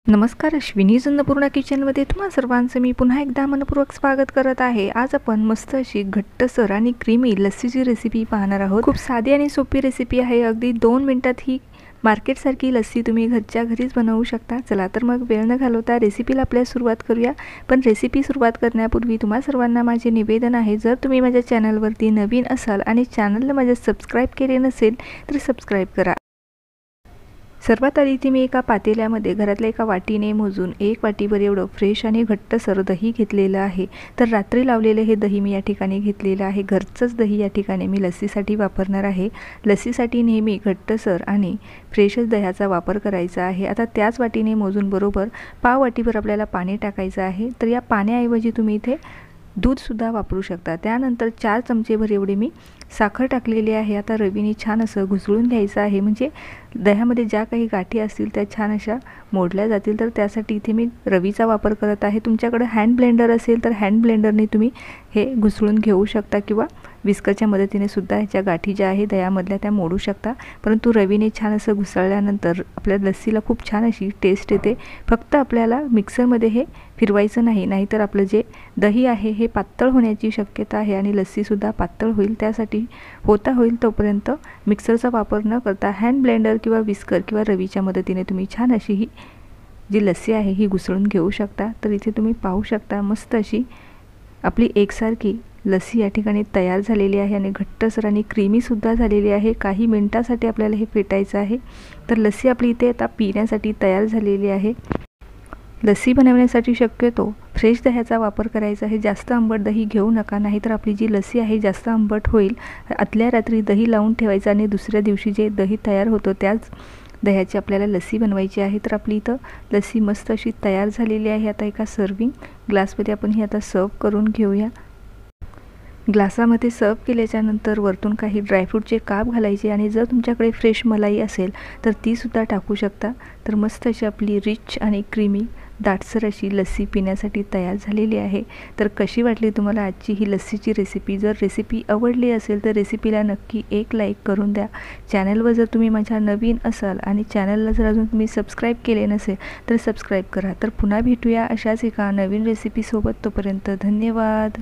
नमस्कार, अश्विनी अन्नपूर्णा किचनमध्ये तुम्हा सर्वांचं मी पुन्हा एकदा मनपूर्वक स्वागत करत आहे। आज आपण मस्त अशी घट्टसर आणि क्रीमी लस्सीची रेसिपी पाहणार आहोत। खूप साधी आणि सोपी रेसिपी आहे। अगदी 2 मिनिटात ही मार्केटसारखी लस्सी तुम्ही घरच्या घरीच बनवू शकता। चला तर मग वेळ न घालवता रेसिपीला आपल्या सुरुवात करूया। पण रेसिपी सुरुवात करण्यापूर्वी तुम्हा सर्वांना माझे निवेदन आहे, जर तुम्ही माझ्या चॅनलवरती नवीन असाल आणि चॅनलला माझ्या सबस्क्राइब केले नसेल तर सबस्क्राइब करा। सर्वात आधी इथे मी एका पातेल्यामध्ये घरातल्या एका वाटीने मोजून 1 वाटीभर एवढं फ्रेश आणि घट्टसर दही घेतलेलं आहे। तर रात्री लावलेले हे दही मी या ठिकाणी घेतलेलं आहे। घरचंच दही या ठिकाणी मी लस्सीसाठी वापरणार आहे। लस्सीसाठी नेहमी घट्टसर आणि फ्रेशच दह्याचा वापर करायचा आहे। आता त्याच वाटीने मोजून बरोबर पाव वाटीभर आपल्याला पाणी टाकायचं आहे। तर या पाण्याऐवजी तुम्ही इथे दूधसुद्धा वापरू शकता। त्यानंतर 4 चमचेभर एवढी मी साखर टाकलेली आहे। आता रवीने छान असं घुसळून घ्यायचं आहे, म्हणजे दह्यामध्ये ज्या काही गाठी असतील त्या छान अशा मोडल्या जातील। तर त्यासाठी इथे मी रवीचा वापर करत आहे। तुमच्याकडे हँड ब्लेंडर असेल तर हँड ब्लेंडरने तुम्ही हे घुसळून घेऊ शकता किंवा विस्करच्या मदतीने सुद्धा ह्याच्या गाठी ज्या आहे दह्यामधल्या त्या मोडू शकता। परंतु रवीने छान असं घुसळल्यानंतर आपल्या लस्सीला खूप छान अशी टेस्ट येते। फक्त आपल्याला मिक्सरमध्ये हे फिरवायचं नाही, नाहीतर आपलं जे दही आहे हे पातळ होण्याची शक्यता आहे आणि लस्सीसुद्धा पातळ होईल। त्यासाठी होईल तोपर्यंत मिक्सरचा वापर न करता हँड ब्लेंडर किंवा विस्कर किंवा रवीच्या मदतीने तुम्ही छान अशी ही जी लस्सी आहे ही घुसळून घेऊ शकता। तर इथे तुम्ही पाहू शकता मस्त अशी आपली एकसारखी लस्सी या ठिकाणी तयार झालेली आहे आणि घट्टसर आणि क्रीमीसुद्धा झालेली आहे। काही मिनिटांसाठी आपल्याला हे फेटायचं आहे। तर लस्सी आपली इथे आता पिण्यासाठी तयार झालेली आहे। लस्सी बनवण्यासाठी शक्यतो फ्रेश दह्याचा वापर करायचा आहे। जास्त आंबट दही घेऊ नका, नाहीतर आपली जी लस्सी आहे जास्त आंबट होईल। आदल्या रात्री दही लावून ठेवायचं आणि दुसऱ्या दिवशी जे दही तयार होतं त्याच दह्याची आपल्याला लस्सी बनवायची आहे। तर आपली इथं लस्सी मस्त अशी तयार झालेली आहे। आता एका सर्विंग ग्लासमध्ये आपण ही आता सर्व करून घेऊया। ग्लासामध्ये सर्व केल्याच्या नंतर वरतून काही ड्रायफ्रूटचे काप घालायचे आणि जर तुमच्याकडे फ्रेश मलाई असेल तर ती सुद्धा टाकू शकता। तर मस्त अशी आपली रिच आणि क्रीमी दाटसर अशी लस्सी पिण्यासाठी तयार झालेली आहे। तर कशी वाटली तुम्हाला आजची ही लस्सीची रेसिपी? जर रेसिपी आवडली असेल तर रेसिपीला नक्की एक लाईक करून द्या। चॅनलवर जर तुम्ही माझ्या नवीन असाल आणि चॅनलला जर अजून तुम्ही सबस्क्राइब केले नसेल तर सबस्क्राइब करा। तर पुन्हा भेटूया अशाच एका नवीन रेसिपीसोबत। तोपर्यंत धन्यवाद।